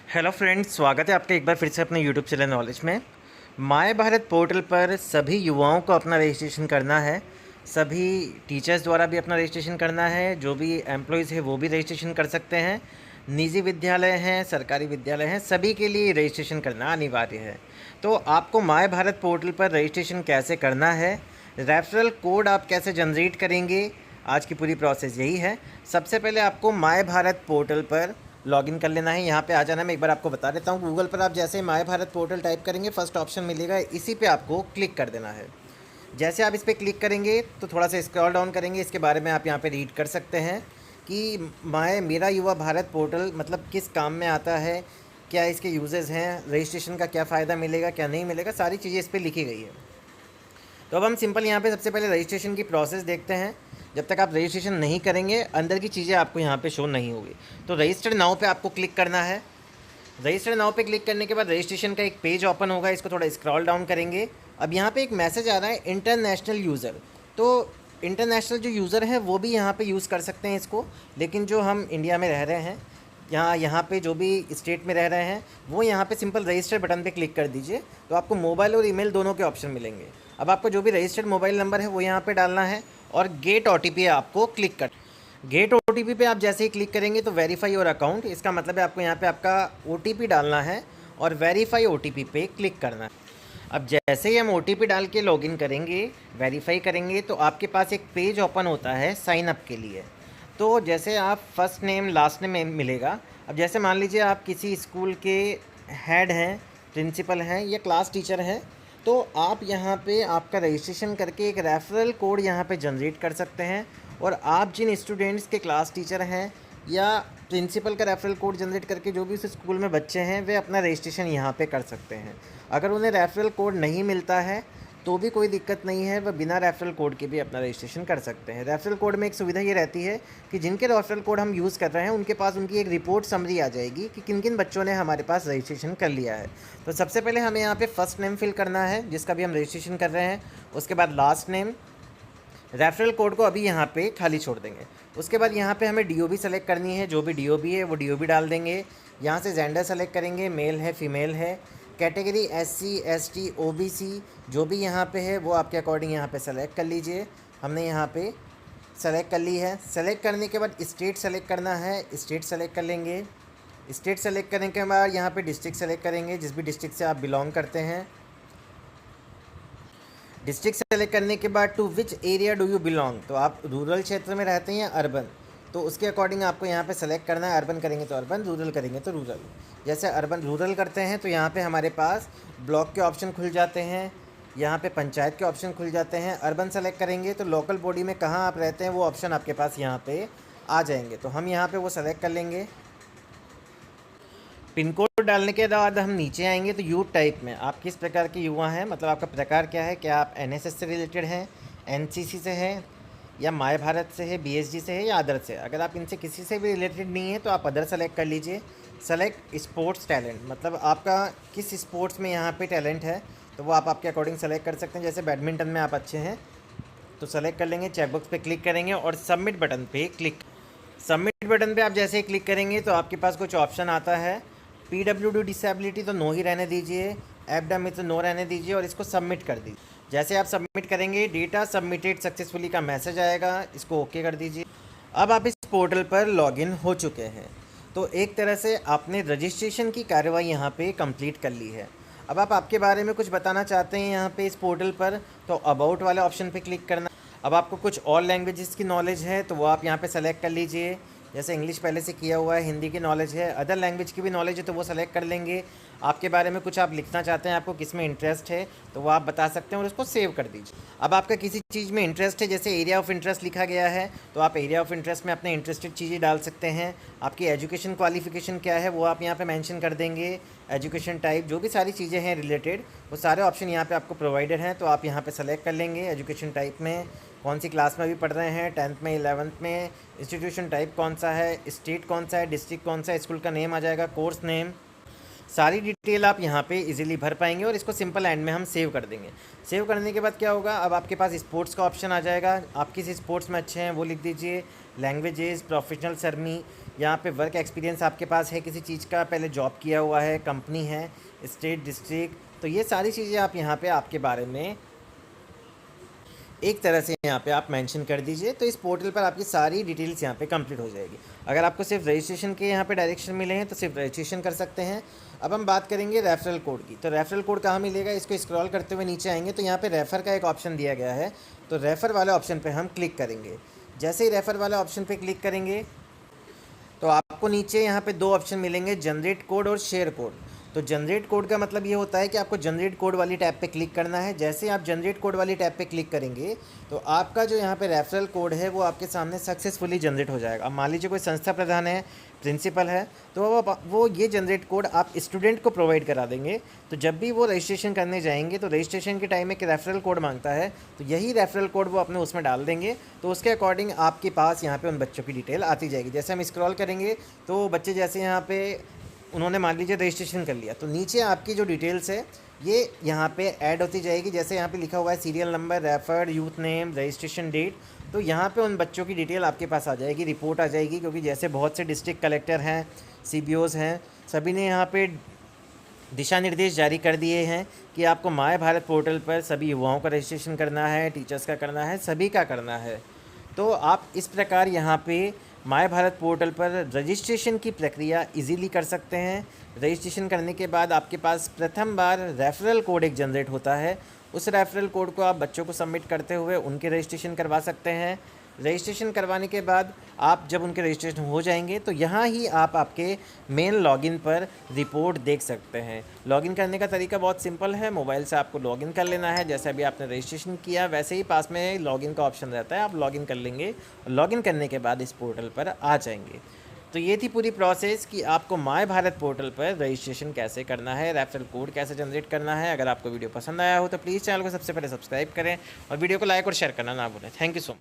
Hello friends, स्वागत है आपका एक बार फिर से अपने यूट्यूब चैनल नॉलेज में। माय भारत पोर्टल पर सभी युवाओं को अपना रजिस्ट्रेशन करना है। सभी टीचर्स द्वारा भी अपना रजिस्ट्रेशन करना है। जो भी एम्प्लॉयज़ है वो भी रजिस्ट्रेशन कर सकते हैं। निजी विद्यालय हैं, सरकारी विद्यालय हैं, सभी के लिए रजिस्ट्रेशन करना अनिवार्य है। तो आपको माय भारत पोर्टल पर रजिस्ट्रेशन कैसे करना है, रेफरल कोड आप कैसे जनरेट करेंगे, आज की पूरी प्रोसेस यही है। सबसे पहले आपको माय भारत पोर्टल पर लॉगिन कर लेना है। यहाँ पे आ जाना, मैं एक बार आपको बता देता हूँ। गूगल पर आप जैसे ही माय भारत पोर्टल टाइप करेंगे, फर्स्ट ऑप्शन मिलेगा, इसी पे आपको क्लिक कर देना है। जैसे आप इस पर क्लिक करेंगे तो थोड़ा सा स्क्रॉल डाउन करेंगे, इसके बारे में आप यहाँ पे रीड कर सकते हैं कि मेरा युवा भारत पोर्टल मतलब किस काम में आता है, क्या इसके यूजेस हैं, रजिस्ट्रेशन का क्या फ़ायदा मिलेगा, क्या नहीं मिलेगा, सारी चीज़ें इस पर लिखी गई है। तो अब हम सिंपल यहाँ पे सबसे पहले रजिस्ट्रेशन की प्रोसेस देखते हैं। जब तक आप रजिस्ट्रेशन नहीं करेंगे, अंदर की चीज़ें आपको यहाँ पे शो नहीं होगी। तो रजिस्टर नाउ पे आपको क्लिक करना है। रजिस्टर नाउ पे क्लिक करने के बाद रजिस्ट्रेशन का एक पेज ओपन होगा, इसको थोड़ा स्क्रॉल डाउन करेंगे। अब यहाँ पे एक मैसेज आ रहा है इंटरनेशनल यूज़र। तो इंटरनेशनल जो यूज़र हैं वो भी यहाँ पे यूज़ कर सकते हैं इसको, लेकिन जो हम इंडिया में रह रहे हैं, यहाँ पे जो भी स्टेट में रह रहे हैं, वो यहाँ पे सिंपल रजिस्टर बटन पे क्लिक कर दीजिए। तो आपको मोबाइल और ईमेल दोनों के ऑप्शन मिलेंगे। अब आपको जो भी रजिस्टर्ड मोबाइल नंबर है वो यहाँ पे डालना है और गेट ओटीपी आपको क्लिक कर। गेट ओटीपी पे आप जैसे ही क्लिक करेंगे तो वेरीफाई योर अकाउंट, इसका मतलब है आपको यहाँ पे आपका ओटीपी डालना है और वेरीफाई ओटीपी पे क्लिक करना है। अब जैसे ही हम ओटीपी डाल के लॉगिन करेंगे, वेरीफाई करेंगे, तो आपके पास एक पेज ओपन होता है साइन अप के लिए। तो जैसे आप फर्स्ट नेम लास्ट नेम मिलेगा। अब जैसे मान लीजिए आप किसी स्कूल के हेड हैं, प्रिंसिपल हैं या क्लास टीचर हैं, तो आप यहाँ पे आपका रजिस्ट्रेशन करके एक रेफरल कोड यहाँ पे जनरेट कर सकते हैं। और आप जिन स्टूडेंट्स के क्लास टीचर हैं या प्रिंसिपल का रेफरल कोड जनरेट करके जो भी उस स्कूल में बच्चे हैं, वे अपना रजिस्ट्रेशन यहाँ पे कर सकते हैं। अगर उन्हें रेफरल कोड नहीं मिलता है तो भी कोई दिक्कत नहीं है, वह बिना रेफरल कोड के भी अपना रजिस्ट्रेशन कर सकते हैं। रेफरल कोड में एक सुविधा ये रहती है कि जिनके रेफरल कोड हम यूज़ कर रहे हैं उनके पास उनकी एक रिपोर्ट समरी आ जाएगी कि किन किन बच्चों ने हमारे पास रजिस्ट्रेशन कर लिया है। तो सबसे पहले हमें यहाँ पे फर्स्ट नेम फिल करना है जिसका भी हम रजिस्ट्रेशन कर रहे हैं। उसके बाद लास्ट नेम, रेफरल कोड को अभी यहाँ पे खाली छोड़ देंगे। उसके बाद यहाँ पे हमें डीओबी सेलेक्ट करनी है, जो भी डीओबी है वो डीओबी डाल देंगे। यहाँ से जेंडर सेलेक्ट करेंगे, मेल है फीमेल है। कैटेगरी एससी एसटी ओबीसी जो भी यहाँ पे है वो आपके अकॉर्डिंग यहाँ पे सेलेक्ट कर लीजिए। हमने यहाँ पे सेलेक्ट कर ली है। सेलेक्ट करने के बाद स्टेट सेलेक्ट करना है, स्टेट सेलेक्ट कर लेंगे। स्टेट सेलेक्ट करने के बाद यहाँ पे डिस्ट्रिक्ट सेलेक्ट करेंगे, जिस भी डिस्ट्रिक्ट से आप बिलोंग करते हैं। डिस्ट्रिक्ट सेलेक्ट करने के बाद to which area do you belong, तो आप रूरल क्षेत्र में रहते हैं या अर्बन, तो उसके अकॉर्डिंग आपको यहाँ पे सेलेक्ट करना है। अर्बन करेंगे तो अर्बन, रूरल करेंगे तो रूरल। जैसे अर्बन रूरल करते हैं तो यहाँ पे हमारे पास ब्लॉक के ऑप्शन खुल जाते हैं, यहाँ पे पंचायत के ऑप्शन खुल जाते हैं। अर्बन सेलेक्ट करेंगे तो लोकल बॉडी में कहाँ आप रहते हैं वो ऑप्शन आपके पास यहाँ पे आ जाएंगे, तो हम यहाँ पे वो सेलेक्ट कर लेंगे। पिन कोड डालने के बाद हम नीचे आएंगे तो यू टाइप में आप किस प्रकार के युवा हैं, मतलब आपका प्रकार क्या है, क्या आप एनएसएस से रिलेटेड हैं, एनसीसी से हैं, या माय भारत से है, बीएसजी से है या अदर से। अगर आप इनसे किसी से भी रिलेटेड नहीं है तो आप अदर सेलेक्ट कर लीजिए। सेलेक्ट स्पोर्ट्स टैलेंट, मतलब आपका किस स्पोर्ट्स में यहाँ पे टैलेंट है तो वो आप आपके अकॉर्डिंग सेलेक्ट कर सकते हैं। जैसे बैडमिंटन में आप अच्छे हैं तो सेलेक्ट कर लेंगे। चेकबॉक्स पे क्लिक करेंगे और सबमिट बटन पे क्लिक। सबमिट बटन पे आप जैसे ही क्लिक करेंगे तो आपके पास कुछ ऑप्शन आता है। पीडब्ल्यूडी डिसेबिलिटी तो नो ही रहने दीजिए, एफडम तो नो रहने दीजिए और इसको सबमिट कर दीजिए। जैसे आप सबमिट करेंगे डेटा सबमिटेड सक्सेसफुली का मैसेज आएगा, इसको ओके कर दीजिए। अब आप इस पोर्टल पर लॉगिन हो चुके हैं, तो एक तरह से आपने रजिस्ट्रेशन की कार्रवाई यहाँ पे कंप्लीट कर ली है। अब आप आपके बारे में कुछ बताना चाहते हैं यहाँ पे इस पोर्टल पर, तो अबाउट वाले ऑप्शन पे क्लिक करना। अब आपको कुछ और लैंग्वेजेस की नॉलेज है तो वो आप यहाँ पे सेलेक्ट कर लीजिए। जैसे इंग्लिश पहले से किया हुआ है, हिंदी की नॉलेज है, अदर लैंग्वेज की भी नॉलेज है तो वो सेलेक्ट कर लेंगे। आपके बारे में कुछ आप लिखना चाहते हैं, आपको किस में इंटरेस्ट है तो वो आप बता सकते हैं और उसको सेव कर दीजिए। अब आपका किसी चीज़ में इंटरेस्ट है, जैसे एरिया ऑफ इंटरेस्ट लिखा गया है तो आप एरिया ऑफ इंटरेस्ट में अपने इंटरेस्टेड चीज़ें डाल सकते हैं। आपकी एजुकेशन क्वालिफिकेशन क्या है वो आप यहाँ पे मेंशन कर देंगे। एजुकेशन टाइप, जो भी सारी चीज़ें हैं रिलेटेड, वो सारे ऑप्शन यहाँ पे आपको प्रोवाइडेड हैं तो आप यहाँ पे सेलेक्ट कर लेंगे। एजुकेशन टाइप में कौन सी क्लास में अभी पढ़ रहे हैं, 10th में 11th में, इंस्टीट्यूशन टाइप कौन सा है, स्टेट कौन सा है, डिस्ट्रिक्ट कौन सा है, स्कूल का नेम आ जाएगा, कोर्स नेम, सारी डिटेल आप यहाँ पे इजीली भर पाएंगे और इसको सिंपल एंड में हम सेव कर देंगे। सेव करने के बाद क्या होगा, अब आपके पास स्पोर्ट्स का ऑप्शन आ जाएगा। आप किस स्पोर्ट्स में अच्छे हैं वो लिख दीजिए। लैंग्वेजेस, प्रोफेशनल सर्मी, यहाँ पे वर्क एक्सपीरियंस आपके पास है किसी चीज़ का, पहले जॉब किया हुआ है, कंपनी है, स्टेट, डिस्ट्रिक्ट, तो ये सारी चीज़ें आप यहाँ पे आपके बारे में एक तरह से यहाँ पे आप मेंशन कर दीजिए। तो इस पोर्टल पर आपकी सारी डिटेल्स यहाँ पे कंप्लीट हो जाएगी। अगर आपको सिर्फ रजिस्ट्रेशन के यहाँ पे डायरेक्शन मिले हैं तो सिर्फ रजिस्ट्रेशन कर सकते हैं। अब हम बात करेंगे रेफरल कोड की। तो रेफरल कोड कहाँ मिलेगा, इसको स्क्रॉल करते हुए नीचे आएंगे तो यहाँ पे रेफ़र का एक ऑप्शन दिया गया है। तो रेफ़र वाले ऑप्शन पर हम क्लिक करेंगे। जैसे ही रेफ़र वाले ऑप्शन पर क्लिक करेंगे तो आपको नीचे यहाँ पे दो ऑप्शन मिलेंगे, जनरेट कोड और शेयर कोड। तो जनरेट कोड का मतलब ये होता है कि आपको जनरेट कोड वाली टैब पे क्लिक करना है। जैसे ही आप जनरेट कोड वाली टैब पे क्लिक करेंगे तो आपका जो यहाँ पे रेफरल कोड है वो आपके सामने सक्सेसफुली जनरेट हो जाएगा। अब मान लीजिए कोई संस्था प्रधान है, प्रिंसिपल है, तो वो ये जनरेट कोड आप स्टूडेंट को प्रोवाइड करा देंगे। तो जब भी वो रजिस्ट्रेशन करने जाएंगे तो रजिस्ट्रेशन के टाइम में एक रेफरल कोड मांगता है, तो यही रेफरल कोड वो अपने उसमें डाल देंगे। तो उसके अकॉर्डिंग आपके पास यहाँ पे उन बच्चों की डिटेल आती जाएगी। जैसे हम स्क्रॉल करेंगे तो बच्चे जैसे यहाँ पे उन्होंने मान लीजिए रजिस्ट्रेशन कर लिया, तो नीचे आपकी जो डिटेल्स है ये यहाँ पे ऐड होती जाएगी। जैसे यहाँ पे लिखा हुआ है serial number, refer, youth name, registration date, तो यहाँ पे उन बच्चों की डिटेल आपके पास आ जाएगी, रिपोर्ट आ जाएगी। क्योंकि जैसे बहुत से डिस्ट्रिक्ट कलेक्टर हैं, CBOs हैं, सभी ने यहाँ पे दिशा निर्देश जारी कर दिए हैं कि आपको माय भारत पोर्टल पर सभी युवाओं का रजिस्ट्रेशन करना है, टीचर्स का करना है, सभी का करना है। तो आप इस प्रकार यहाँ पे माय भारत पोर्टल पर रजिस्ट्रेशन की प्रक्रिया इजीली कर सकते हैं। रजिस्ट्रेशन करने के बाद आपके पास प्रथम बार रेफरल कोड एक जनरेट होता है। उस रेफरल कोड को आप बच्चों को सबमिट करते हुए उनके रजिस्ट्रेशन करवा सकते हैं। रजिस्ट्रेशन करवाने के बाद आप जब उनके रजिस्ट्रेशन हो जाएंगे तो यहाँ ही आप आपके मेन लॉगिन पर रिपोर्ट देख सकते हैं। लॉगिन करने का तरीका बहुत सिंपल है, मोबाइल से आपको लॉगिन कर लेना है। जैसे अभी आपने रजिस्ट्रेशन किया वैसे ही पास में लॉगिन का ऑप्शन रहता है, आप लॉगिन कर लेंगे। लॉगिन करने के बाद इस पोर्टल पर आ जाएंगे। तो ये थी पूरी प्रोसेस कि आपको माय भारत पोर्टल पर रजिस्ट्रेशन कैसे करना है, रेफरल कोड कैसे जनरेट करना है। अगर आपको वीडियो पसंद आया हो तो प्लीज़ चैनल को सबसे पहले सब्सक्राइब करें और वीडियो को लाइक और शेयर करना ना भूलें। Thank you so much.